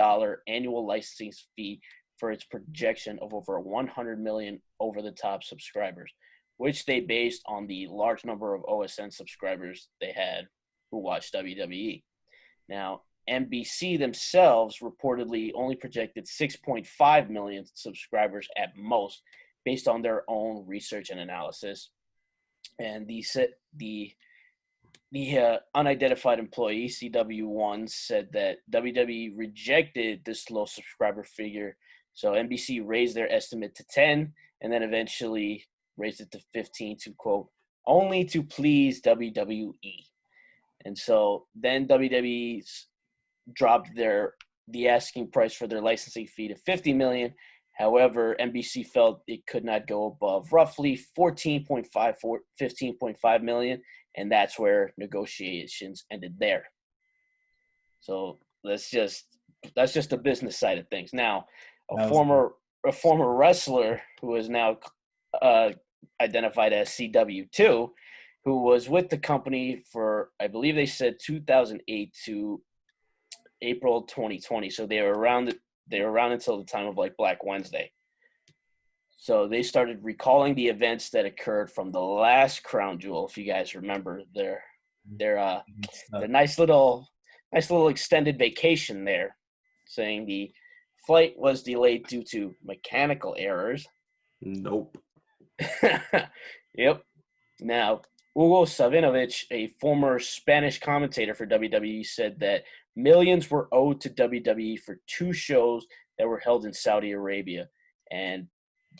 annual licensing fee for its projection of over 100 million over-the-top subscribers, which they based on the large number of OSN subscribers they had who watched WWE. Now, NBC themselves reportedly only projected 6.5 million subscribers at most, based on their own research and analysis. And the unidentified employee, CW1, said that WWE rejected this low subscriber figure. So NBC raised their estimate to 10 and then eventually raised it to 15 to, quote, only to please WWE. And so then WWE dropped the asking price for their licensing fee to $50 million. However, NBC felt it could not go above roughly 15.5 million, and that's where negotiations ended there. So that's just the business side of things. Now, a former wrestler who is now identified as CW2, who was with the company for, I believe they said 2008 to April 2020. So they were around until the time of like Black Wednesday. So they started recalling the events that occurred from the last Crown Jewel, if you guys remember their nice little extended vacation there, saying the flight was delayed due to mechanical errors.
Nope.
Yep. Now, Hugo Savinovich, a former Spanish commentator for WWE, said that millions were owed to WWE for 2 shows that were held in Saudi Arabia. And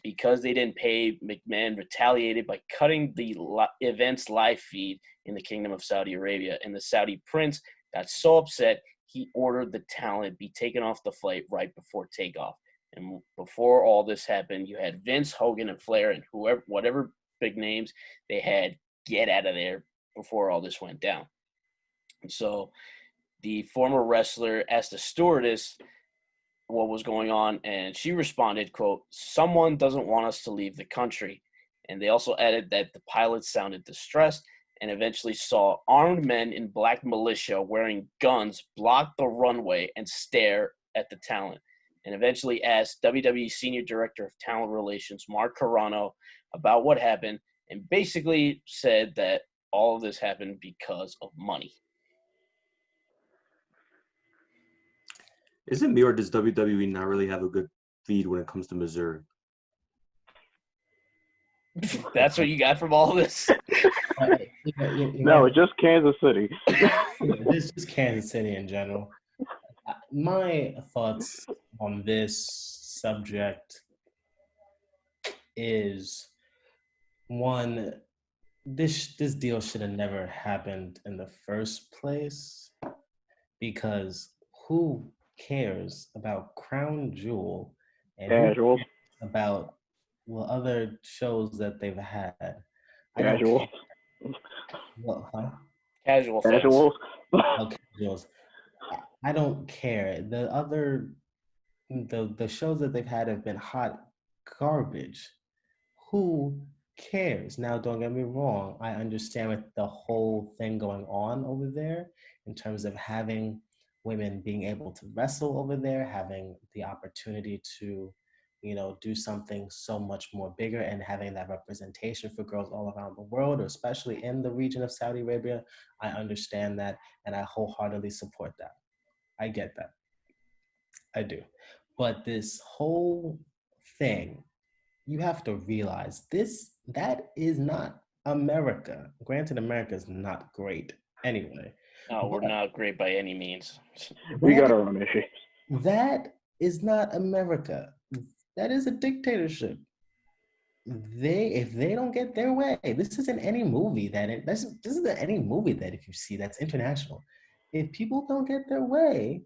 because they didn't pay, McMahon retaliated by cutting the event's live feed in the Kingdom of Saudi Arabia. And the Saudi prince got so upset, he ordered the talent be taken off the flight right before takeoff. And before all this happened, you had Vince, Hogan, and Flair, and whatever big names they had get out of there before all this went down. And so the former wrestler asked the stewardess what was going on, and she responded, quote, someone doesn't want us to leave the country. And they also added that the pilot sounded distressed and eventually saw armed men in black militia wearing guns block the runway and stare at the talent, and eventually asked WWE Senior Director of Talent Relations, Mark Carano, about what happened, and basically said that all of this happened because of money.
Is it me, or does WWE not really have a good feed when it comes to Missouri?
That's what you got from all this?
No, it's just Kansas City.
It's just Kansas City in general. My thoughts on this subject is, one, this deal should have never happened in the first place, because who cares about Crown Jewel and about other shows that they've had?
Casual.
What, huh?
Casuals.
Oh, casuals. I don't care. The shows that they've had have been hot garbage. Who cares? Now, don't get me wrong. I understand with the whole thing going on over there in terms of having women being able to wrestle over there, having the opportunity to, do something so much more bigger, and having that representation for girls all around the world, or especially in the region of Saudi Arabia. I understand that, and I wholeheartedly support that. I get that. I do. But this whole thing, you have to realize that is not America. Granted, America is not great anyway.
No, we're not great by any means.
We got our own issues.
That is not America. That is a dictatorship. If they don't get their way, this isn't any movie this isn't any movie that if you see that's international. If people don't get their way,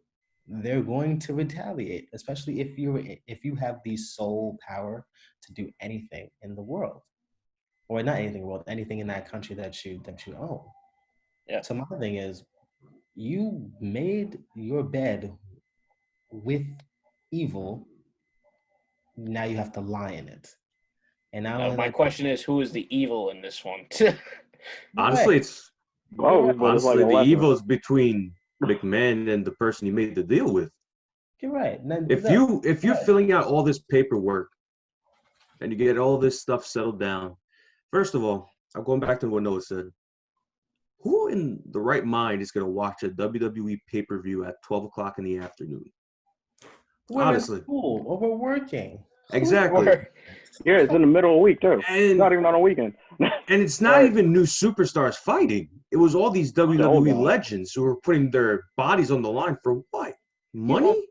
they're going to retaliate, especially if you have the sole power to do anything in the world, or not anything in the world, anything in that country that you own.
Yeah.
So my thing is, you made your bed with evil. Now you have to lie in it. And
my question is, who is the evil in this one?
Honestly,
both, but it's like
honestly,
a
the
lesser.
evil's between McMahon and the person he made the deal with.
You're right.
If you're filling out all this paperwork and you get all this stuff settled down, first of all, I'm going back to what Noah said. Who in the right mind is going to watch a WWE pay-per-view at 12 o'clock in the afternoon?
We're
Honestly.
in school or we're working.
Exactly.
Yeah, it's in the middle of the week, too.
And,
not even on a weekend.
And it's not even new superstars fighting. It was all these WWE legends who were putting their bodies on the line for what? Money?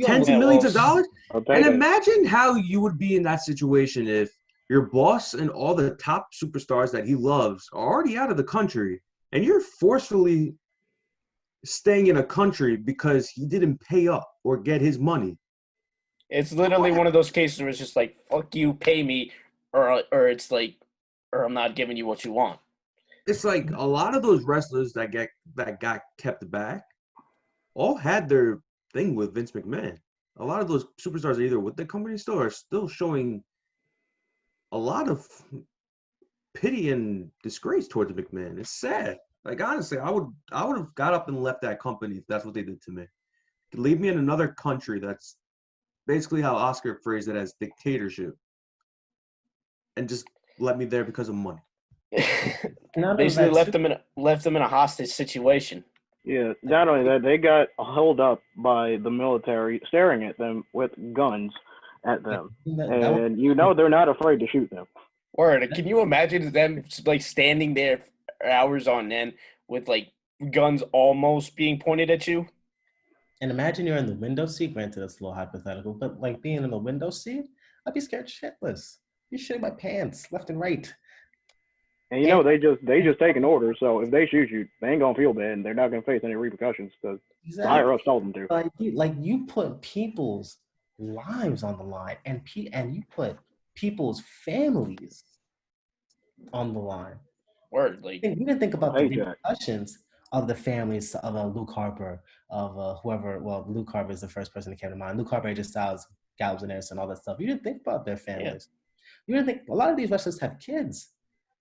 Tens of millions of dollars? And imagine how you would be in that situation if your boss and all the top superstars that he loves are already out of the country and you're forcefully staying in a country because he didn't pay up or get his money.
It's literally one of those cases where it's just like, fuck you, pay me, or it's like, or I'm not giving you what you want.
It's like a lot of those wrestlers that got kept back all had their thing with Vince McMahon. A lot of those superstars are either with the company still or still showing a lot of pity and disgrace towards McMahon. It's sad. Like, honestly, I would have got up and left that company if that's what they did to me. Leave me in another country that's basically how Oscar phrased it as dictatorship, and just let me there because of money.
Basically left them in a hostage situation.
Yeah, not only that, they got held up by the military staring at them with guns at them. And they're not afraid to shoot them.
Word. Can you imagine them like standing there for hours on end with like guns almost being pointed at you?
And imagine you're in the window seat. Granted, that's a little hypothetical, but like being in the window seat, I'd be scared shitless. You shitting my pants left and right.
And they just take an order. So if they shoot you, they ain't gonna feel bad, and they're not gonna face any repercussions because the higher ups told them to.
Like you put people's lives on the line, and you put people's families on the line.
Word, like
you didn't think about the repercussions of the families of Luke Harper, of whoever. Well, Luke Harper is the first person that came to mind. Luke Harper, AJ Styles, Gallows and Anderson, all that stuff. You didn't think about their families. Yeah. You didn't think a lot of these wrestlers have kids.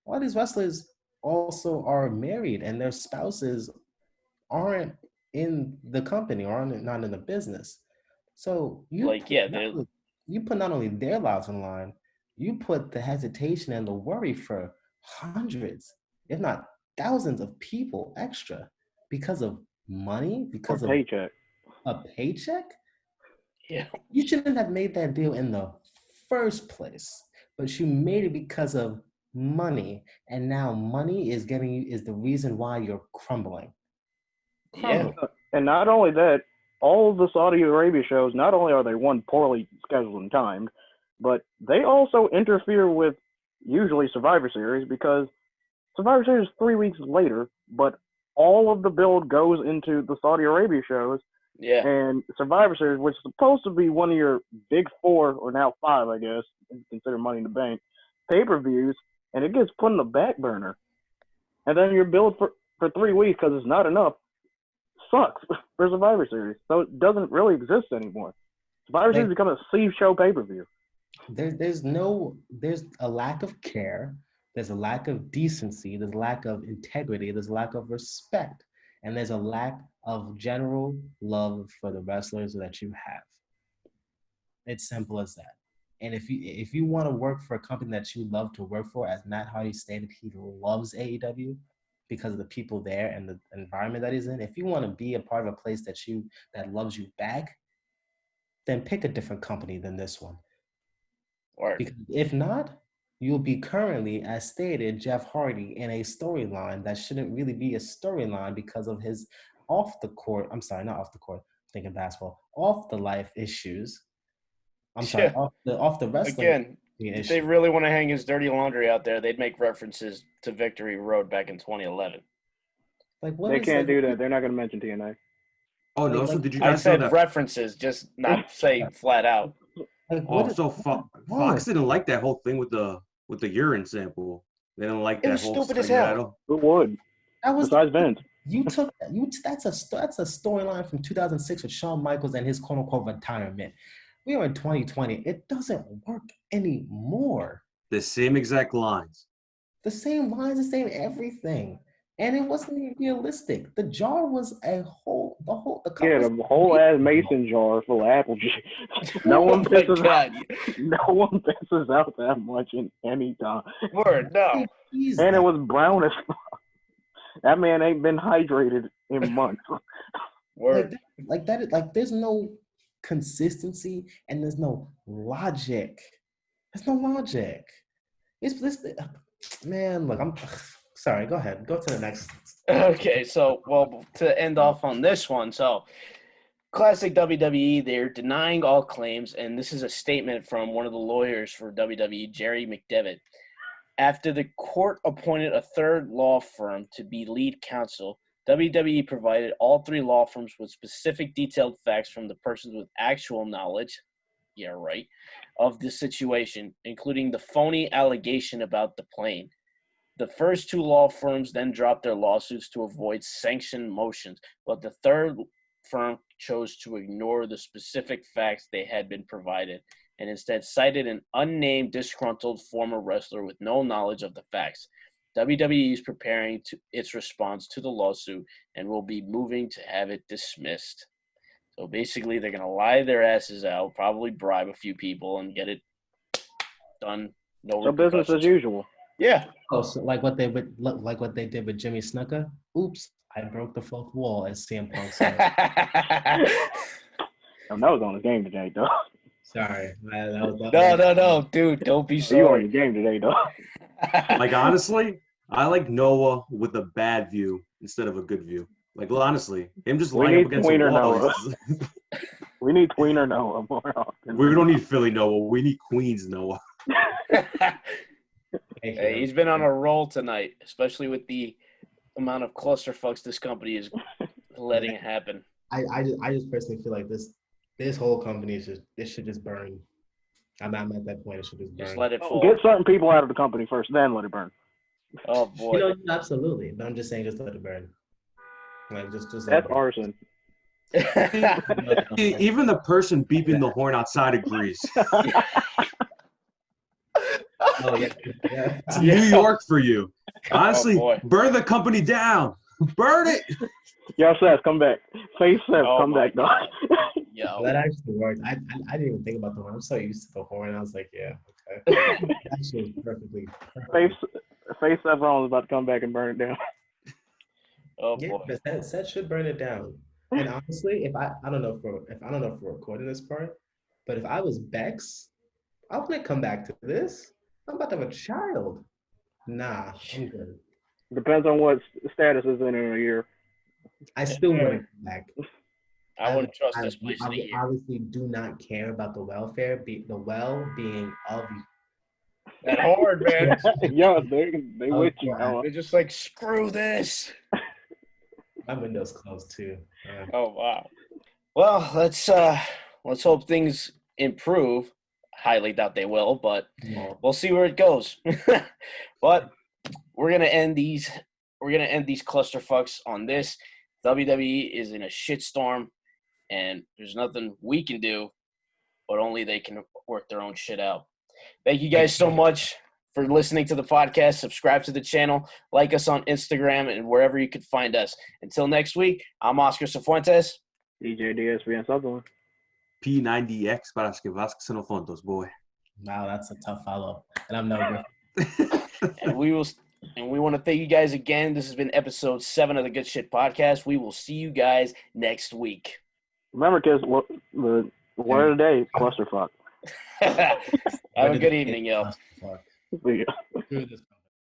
A lot of these wrestlers also are married, and their spouses aren't in the company or not in the business. So you put not only their lives on the line, you put the hesitation and the worry for hundreds, if not thousands of people extra because of money, because of a paycheck.
Yeah.
You shouldn't have made that deal in the first place, but you made it because of money, and now money is the reason why you're crumbling.
Yeah.
And not only that, all of the Saudi Arabia shows, not only are they poorly scheduled and timed, but they also interfere with usually Survivor Series, because Survivor Series is 3 weeks later, but all of the build goes into the Saudi Arabia shows.
Yeah.
And Survivor Series, which is supposed to be one of your big 4, or now 5, I guess, consider Money in the Bank, pay-per-views, and it gets put in the back burner. And then you're billed for 3 weeks because it's not enough. Sucks for Survivor Series. So it doesn't really exist anymore. Survivor Series become a sleeve show pay-per-view.
There's a lack of care. There's a lack of decency. There's a lack of integrity. There's a lack of respect. And there's a lack of general love for the wrestlers that you have. It's simple as that. And if you want to work for a company that you love to work for, as Matt Hardy stated, he loves AEW because of the people there and the environment that he's in. If you want to be a part of a place that loves you back, then pick a different company than this one. Because if not, you'll be currently, as stated, Jeff Hardy in a storyline that shouldn't really be a storyline because of his off the life issues. Off the wrestling.
Again, if they really want to hang his dirty laundry out there, they'd make references to Victory Road back in 2011.
They can't do that. They're not going to mention TNA.
Oh, no. So did you guys
I said references, just not say flat out.
Fox didn't like that whole thing with the urine sample. They didn't like that whole
stupid as hell.
Who would? Besides Vince.
That's a storyline from 2006 with Shawn Michaels and his quote unquote retirement. We are in 2020. It doesn't work anymore.
The same exact lines.
The same lines, the same everything. And it wasn't realistic. The jar was the whole
the whole ass mason jar full of apple juice. No one pisses out that much in any time.
Word, no.
And it was brown as fuck. That man ain't been hydrated in months.
Word.
Like that. Like there's no consistency and there's no logic. There's no logic. It's this man. Look, I'm sorry. Go ahead. Go to the next.
Okay, so to end off on this one, so classic WWE, they're denying all claims, and this is a statement from one of the lawyers for WWE, Jerry McDevitt. After the court appointed a third law firm to be lead counsel, WWE provided all three law firms with specific detailed facts from the persons with actual knowledge, of the situation, including the phony allegation about the plane. The first two law firms then dropped their lawsuits to avoid sanctioned motions, but the third firm chose to ignore the specific facts they had been provided and instead cited an unnamed disgruntled former wrestler with no knowledge of the facts. WWE is preparing its response to the lawsuit and will be moving to have it dismissed. So basically, they're going to lie their asses out, probably bribe a few people, and get it done.
So business as usual.
Yeah.
Oh, so like what they did with Jimmy Snuka. Oops, I broke the fourth wall, as CM Punk said.
That was on the game today, though.
Sorry,
No, dude, don't be sorry.
You on the game today, though.
Like honestly, I like Noah with a bad view instead of a good view. Like honestly, him just lying up against the wall.
We need Tweener Noah more often.
We don't need Philly Noah. We need Queens Noah.
Hey, he's been on a roll tonight, especially with the amount of clusterfucks this company is letting happen.
I just personally feel like this whole company should just burn. I'm at that point. It should just burn.
Just let it fall.
Get certain people out of the company first, then let it burn.
Oh boy.
Absolutely. But I'm just saying, just let it burn. Like just
that's arson.
Even the person beeping the horn outside agrees.
Oh yeah.
It's New York for you. Honestly, burn the company down. Burn it.
Yo, Seth, come back. Face Seth, come back, dog.
Yo.
That actually worked. I didn't even think about the horn. I'm so used to the horn. I was like, yeah, okay. Actually, perfectly.
Face Seth Rollins about to come back and burn it down.
Oh
yeah,
boy.
But Seth should burn it down. And honestly, if I don't know if we're recording this part, but if I was Bex, I wouldn't come back to this. I'm about to have a child. Nah, I'm good.
Depends on what status is in a year.
I still wouldn't come back.
I wouldn't trust this place in a year.
I obviously do not care about the welfare, the well-being of you.
That hard, man.
Yo, they with you.
They're just like, screw this.
My window's closed too.
Oh wow. Well, let's hope things improve. Highly doubt they will, but we'll see where it goes. But we're gonna end these clusterfucks on this. WWE is in a shitstorm, and there's nothing we can do, but only they can work their own shit out. Thank you guys so much for listening to the podcast. Subscribe to the channel, like us on Instagram, and wherever you can find us. Until next week, I'm Oscar Cifuentes.
DJ DSP Sutherland.
P90X para que Vasquez no fondos, boy.
Wow, that's a tough follow. And I'm no
And we want to thank you guys again. This has been episode 7 of the Good Sht Podcast. We will see you guys next week.
Remember, kids, the word of the day, clusterfuck.
Have a good evening, yo.
See ya.